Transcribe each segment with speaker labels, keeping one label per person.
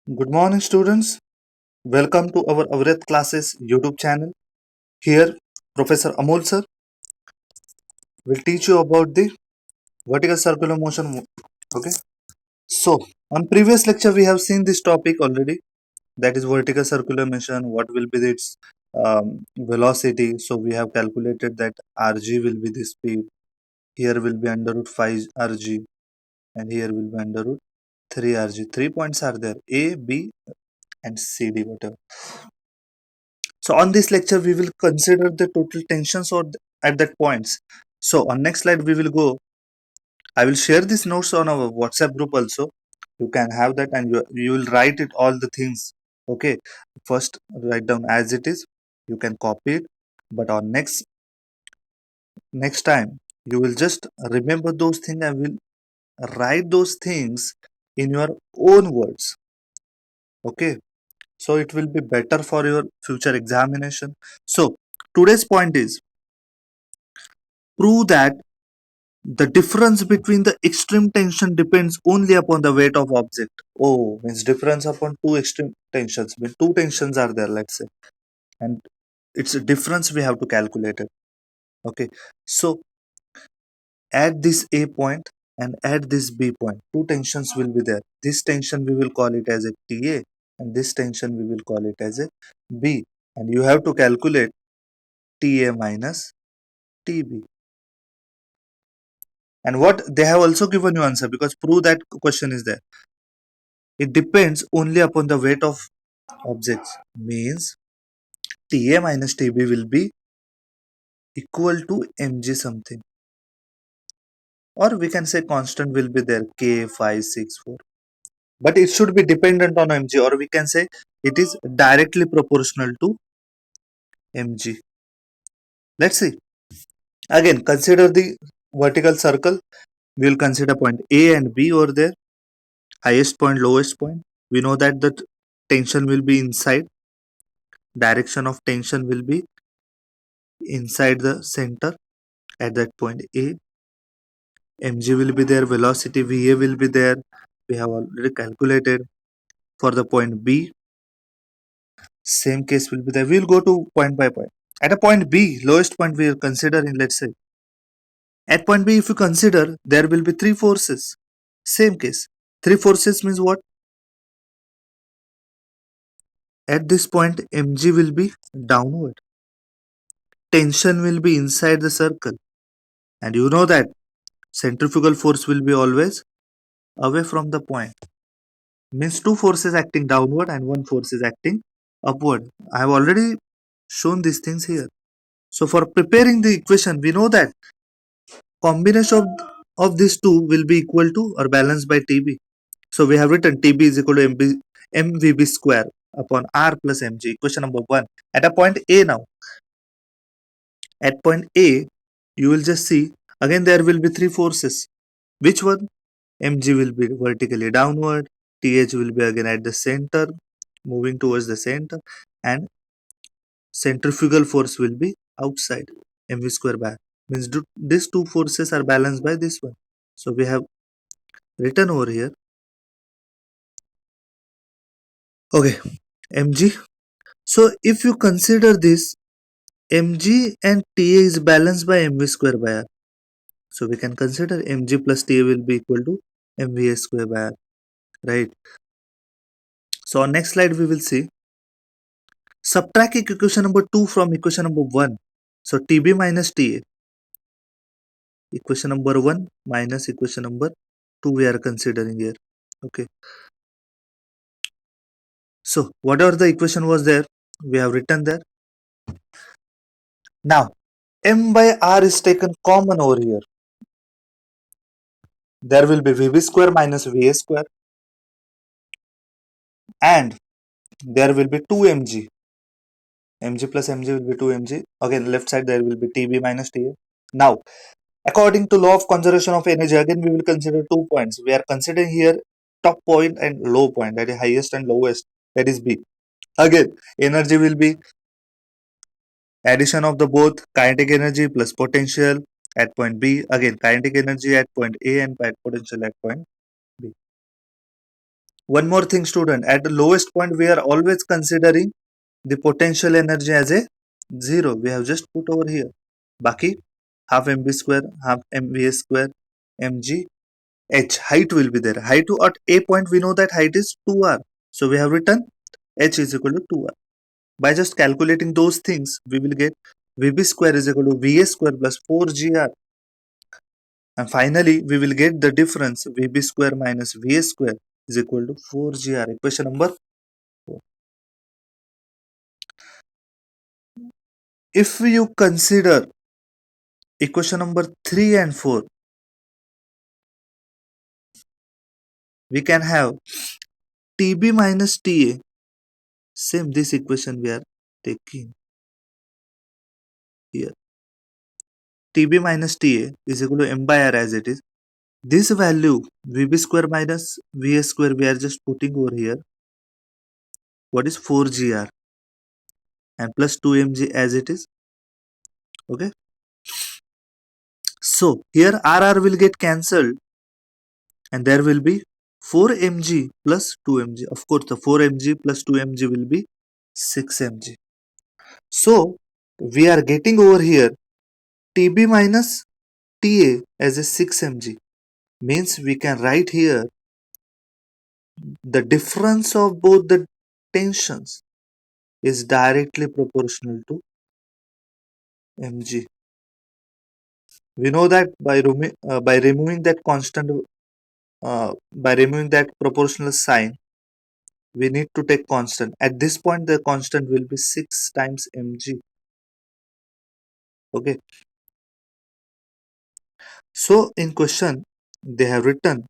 Speaker 1: Good morning, students. Welcome to our Avret Classes YouTube channel. Here, Professor Amol sir will teach you about the vertical circular motion. Okay. So, on previous lecture, we have seen this topic already. That is vertical circular motion. What will be its velocity? So, we have calculated that rg will be the speed. Here will be under root 5 rg, and here will be under root 3 rg. 3 points are there: A, B, and C, D, whatever. So on this lecture, we will consider the total tensions at that points. So on next slide, we will go. I will share these notes on our WhatsApp group also. You can have that and you will write it all the things. Okay. First write down as it is. You can copy it. But on next time, you will just remember those things and will write those things in your own words. Okay. So it will be better for your future examination. So today's point is prove that the difference between the extreme tension depends only upon the weight of object. Oh, means difference upon two extreme tensions. When two tensions are there, let's say, and it's a difference we have to calculate it. Okay, so at this A point and at this B point, two tensions will be there. This tension we will call it as a TA, and this tension we will call it as a B. And you have to calculate TA minus TB. And what they have also given you answer because prove that question is there. It depends only upon the weight of objects. Means Ta minus Tb will be equal to mg something. Or we can say constant will be there K564. But it should be dependent on mg, or we can say it is directly proportional to mg. Let's see. Again, consider the vertical circle. We will consider point A and B over there. Highest point, lowest point. We know that the tension will be inside. Direction of tension will be inside the center at that point A. Mg will be there, velocity Va will be there. We have already calculated for the point B. Same case will be there. We will go to point by point. At a point B, lowest point we are considering, let's say. At point B, if you consider, there will be three forces. Same case. Three forces means what? At this point, Mg will be downward. Tension will be inside the circle. And you know that centrifugal force will be always away from the point. Means two forces acting downward and one force is acting upward. I have already shown these things here. So for preparing the equation, we know that combination of these two will be equal to or balanced by TB. So we have written TB is equal to MVB square upon R plus mg. Equation number 1. At a point A now. At point A, you will just see again there will be three forces. Which one? Mg will be vertically downward. TH will be again at the center, moving towards the center, and centrifugal force will be outside. Mv square bar means these two forces are balanced by this one. So we have written over here. Okay, Mg. So if you consider this, Mg and Ta is balanced by Mv square by R. So we can consider Mg plus Ta will be equal to Mva square by R. Right. So on next slide we will see. Subtract equation number 2 from equation number 1. So Tb minus Ta. Equation number 1 minus equation number 2 we are considering here. Okay. So whatever the equation was there, we have written there. Now M by R is taken common over here. There will be Vb square minus Va square. And there will be 2 mg. Mg plus mg will be 2 mg. Again, left side there will be Tb minus Ta. Now, according to law of conservation of energy, again we will consider 2 points. We are considering here top point and low point, that is highest and lowest, that is B. Again, energy will be addition of the both kinetic energy plus potential at point B. Again, kinetic energy at point A and potential at point B. One more thing, student, at the lowest point we are always considering the potential energy as a zero. We have just put over here. Baki, half mv square, half mva square, mg h. Height will be there. Height at a point, we know that height is 2r. So we have written h is equal to 2r. By just calculating those things, we will get vb square is equal to va square plus 4gr. And finally, we will get the difference vb square minus va square is equal to 4gr. Equation number 4. If you consider equation number 3 and 4, we can have TB minus TA. Same this equation we are taking here. TB minus TA is equal to m by r as it is. This value VB square minus VA square we are just putting over here. What is 4GR and plus 2mg as it is. Okay. So here RR will get cancelled and there will be 4mg plus 2mg. Of course, the 4mg plus 2mg will be 6mg. So we are getting over here TB minus TA as a 6mg. Means we can write here the difference of both the tensions is directly proportional to mg. We know that by removing that constant, by removing that proportional sign, we need to take constant. At this point, the constant will be 6 times mg. Okay. So in question, they have written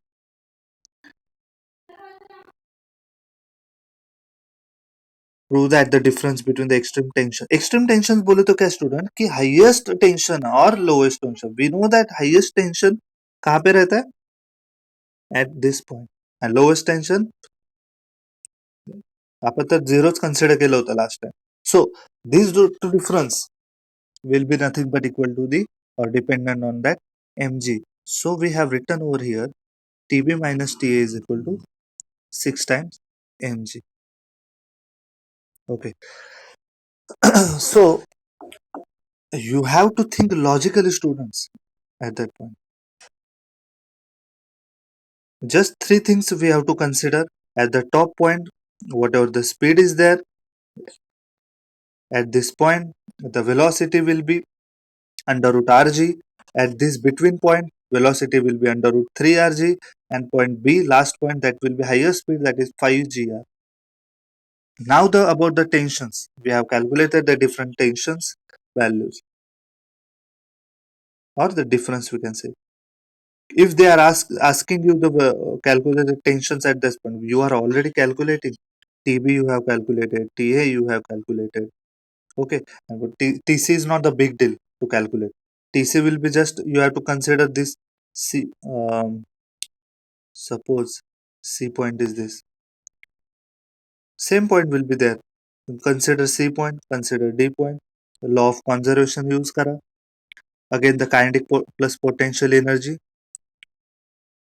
Speaker 1: prove that the difference between the extreme tension. Extreme tension बोले तो क्या student कि highest tension और lowest tension. We know that highest tension कहाँ पे रहता है? At this point. And lowest tension आपण तर झिरोच कन्सिडर केलं होतं last time. So these two difference will be nothing but equal to the or dependent on that mg. So we have written over here TB minus TA is equal to 6 times mg. Okay. So you have to think logically, students, at that point. Just three things we have to consider. At the top point, whatever the speed is there, at this point, the velocity will be under root rg. At this between point, velocity will be under root 3 rg. And point B, last point, that will be higher speed, that is 5 gr. Now about the tensions. We have calculated the different tensions values or the difference we can say. If they are asking you the calculated tensions at this point, you are already calculating. TB you have calculated, TA you have calculated. Okay, and TC is not the big deal to calculate. TC will be just you have to consider this C. Suppose C point is this. Same point will be there. Consider C point, consider D point. The law of conservation use kara. Again the kinetic plus potential energy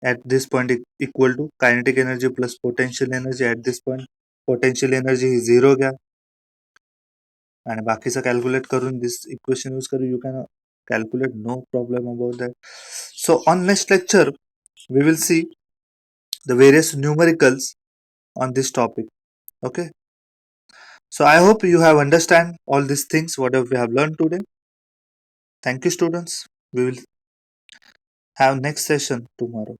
Speaker 1: at this point equal to kinetic energy plus potential energy at this point. Potential energy is 0 गया आणि बाकीचं calculate करून this equation use करून you can calculate, no problem about that. So on next lecture we will see the various numericals on this topic. Okay, so I hope you have understand all these things whatever we have learned today. Thank you, students. We will have next session tomorrow.